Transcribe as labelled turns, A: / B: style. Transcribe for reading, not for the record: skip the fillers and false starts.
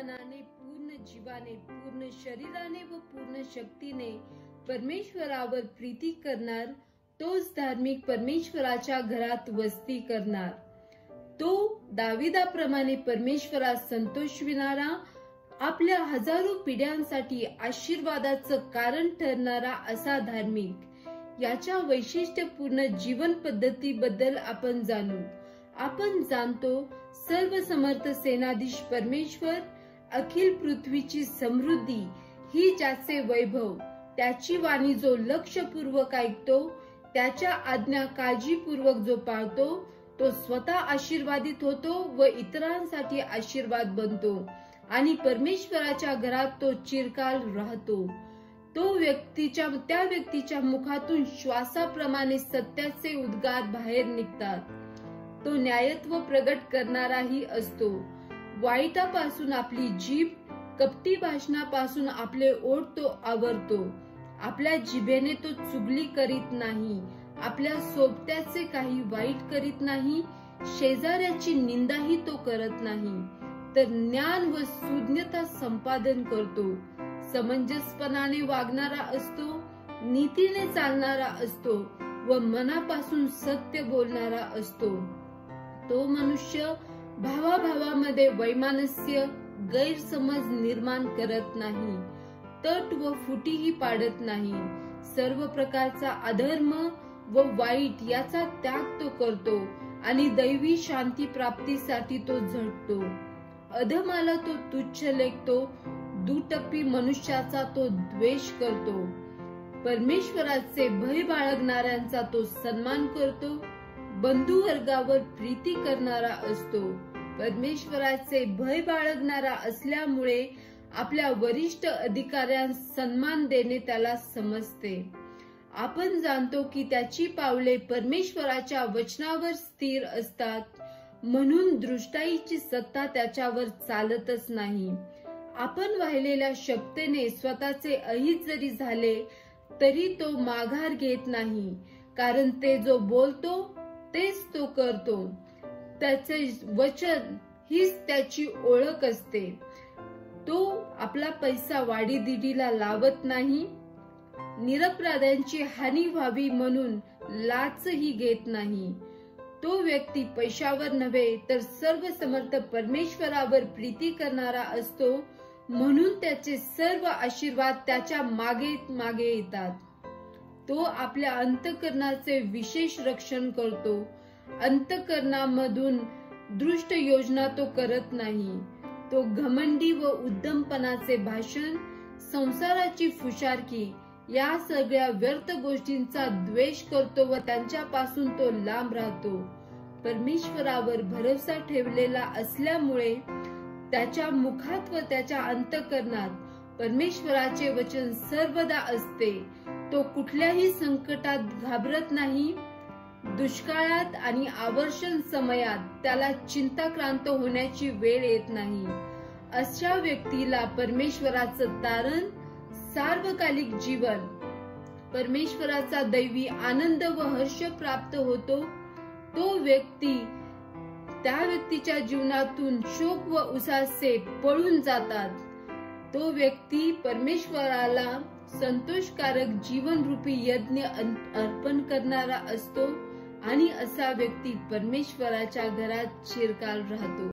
A: मनाने, पूर्ण जीवाने, पूर्ण शरीराने व पूर्ण शक्तीने परमेश्वरावर प्रीती करणार, तोच धार्मिक परमेश्वराच्या घरात वस्ती करणार. तो दाविदाप्रमाणे परमेश्वरास संतोषविणारा, आपल्या हजारो पिढ्यांसाठी आशीर्वादाचं कारण ठरणारा असा धार्मिक. याच्या वैशिष्ट्यपूर्ण जीवन पद्धतीबद्दल आपण जाणू. आपण जाणतो सर्व समर्थ सेनाधीश परमेश्वर, अखिल पृथ्वीची समृद्धी ही ज्याचे वैभव, त्याची वाणी जो लक्षपूर्वक ऐकतो, त्याच्या आज्ञा काळजीपूर्वक जो पाळतो, तो स्वतः आशीर्वादित होतो व इतरांसाठी आशीर्वाद बनतो आणि परमेश्वराच्या घरात तो चिरकाल राहतो. त्या व्यक्तीच्या मुखातून श्वासाप्रमाणे सत्याचे उद्गार बाहेर निघतात. तो न्यायत्व प्रगट करणाराही असतो. वाईटापासून आपली जीभ, कपटी भाषणापासून आपले ओठ तो आवरतो. आपल्या जिभेने तो चुगली करीत नाही, आपल्या सोबत्याचे काही वाईट करीत नाही, शेजाऱ्याची निंदाही तो करत नाही, तर ज्ञान व सुज्ञता संपादन करतो. समंजसपणाने वागणारा असतो, नीतीने चालणारा असतो व मनापासून सत्य बोलणारा असतो. तो मनुष्य भावाभावामध्ये वैमनस्य, गैरसमज निर्माण करत नाही, तट व फुटीही पाडत नाही. सर्व प्रकारचा अधर्म व वाईट याचा त्याग तो करतो आणि दैवी शांती प्राप्तीसाठी तो झटतो. अधमाला तो तुच्छ लेखतो, दुटप्पी मनुष्याचा तो द्वेष करतो. परमेश्वराचे भय बाळगणाऱ्यांचा तो सन्मान करतो, बंधुवर्गावर प्रीती करणारा असतो. परमेश्वराचे भय बाळगणारा असल्यामुळे आपल्या वरिष्ठ अधिकाऱ्यांस सन्मान देणे त्याला समजते. आपण जाणतो की त्याची पावले परमेश्वराच्या वचनावर स्थिर असतात, म्हणून दृष्टाईची सत्ता त्याच्यावर चालतच नाही. आपण वाहिलेल्या शक्तीने स्वतःचे अहित जरी झाले तरी तो माघार घेत नाही, कारण ते जो बोलतो तेच तो करतो. त्याचे वचन हीच त्याची ओळख असते. तो आपला पैसा वाढीदिडीला लावत नाही, निरपराध्यांची हानी व्हावी म्हणून लाचही घेत नाही. तो व्यक्ती पैशावर नव्हे तर सर्व समर्थ परमेश्वरावर प्रीती करणारा असतो, म्हणून त्याचे सर्व आशीर्वाद त्याच्या मागे मागे येतात. तो आपल्या अंतःकरणाचे विशेष रक्षण करतो. अंतःकरणामधून दृष्ट योजना तो करत नाही. तो घमंडी व उद्धमपणाचे भाषण, संसाराची फुशारकी या सगळ्या व्यर्थ गोष्टींचा द्वेष करतो व त्यांच्यापासून तो लांब राहतो. परमेश्वरावर भरोसा ठेवलेला असल्यामुळे त्याच्या मुखात व त्याच्या अंतःकरणात परमेश्वराचे वचन सर्वदा असते. तो कुठल्याही संकटात घाबरत नाही. दुष्काळात आणि आवर्षण समयात त्याला चिंताक्रांत होण्याची वेळ येत नाही. अशा व्यक्तीला परमेश्वराचं तारण, सार्वकालिक जीवन, परमेश्वराचा दैवी आनंद व हर्ष प्राप्त होतो. त्या व्यक्तीच्या जीवनातून शोक व उसासे पळून जातात. तो व्यक्ती परमेश्वराला संतोषकारक जीवनरूपी यज्ञ अर्पण करणारा असतो आणि असा व्यक्ती परमेश्वराच्या घरात चिरकाल राहतो.